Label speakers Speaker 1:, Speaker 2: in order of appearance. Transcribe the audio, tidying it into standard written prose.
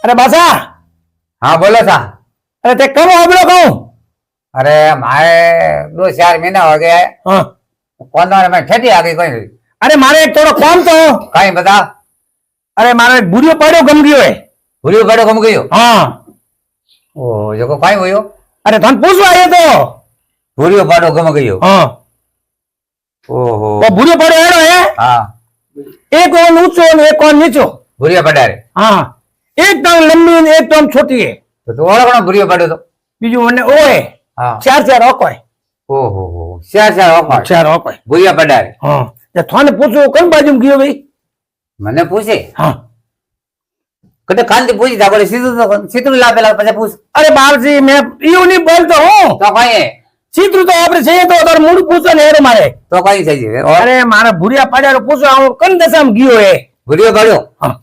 Speaker 1: अरे बासा
Speaker 2: हाँ बोलो सा।
Speaker 1: अरे ते कब आबलो कहूं
Speaker 2: अरे मारे 2-4 महीना हो गया है।
Speaker 1: हाँ
Speaker 2: कौन मैं खेती आ गई कोई
Speaker 1: अरे मारे एक थोड़ो काम तो
Speaker 2: कहीं बता।
Speaker 1: अरे मारे बुरियो पाड़ो गम गयो है
Speaker 2: भूलियो बड़ो घूम गयो।
Speaker 1: हाँ
Speaker 2: ओ जो को कहीं हुयो
Speaker 1: अरे थन पूछवा आयो तो
Speaker 2: भूलियो बड़ो घूम गयो।
Speaker 1: हाँ
Speaker 2: ओहो
Speaker 1: वो बुरियो पाड़ो एड़ो है
Speaker 2: हाँ
Speaker 1: एक ओन ऊंचो ने एक ओन नीचो
Speaker 2: भूलियो पड़े
Speaker 1: हाँ एक टांग लंबी ने एक टांग छोटी है
Speaker 2: तो ओळखणो भूलियो पड़ो तो
Speaker 1: बीजू ने ओ है
Speaker 2: हाँ
Speaker 1: चार चार ओको है
Speaker 2: ओहो हो चार ओको
Speaker 1: चार ओको है
Speaker 2: भूलियो पड़े
Speaker 1: हाँ ते थाने पूछो कौन बाजू गयो भाई
Speaker 2: मने पूछे
Speaker 1: हाँ
Speaker 2: कटे कांति पूछी था बोले सीतू ला पेला पछे पूछ
Speaker 1: अरे बाप जी मैं यो नहीं बोलता हूँ
Speaker 2: तो कहीं है
Speaker 1: सीतरू तो आपने चाहिए तो उधर मूड पूछो ने हेरो मारे
Speaker 2: तो कहीं चाहिए और
Speaker 1: अरे मारा भूरिया पाड़ा पूछो कौन दशा में गयो है
Speaker 2: भूलियो बड़ो
Speaker 1: हाँ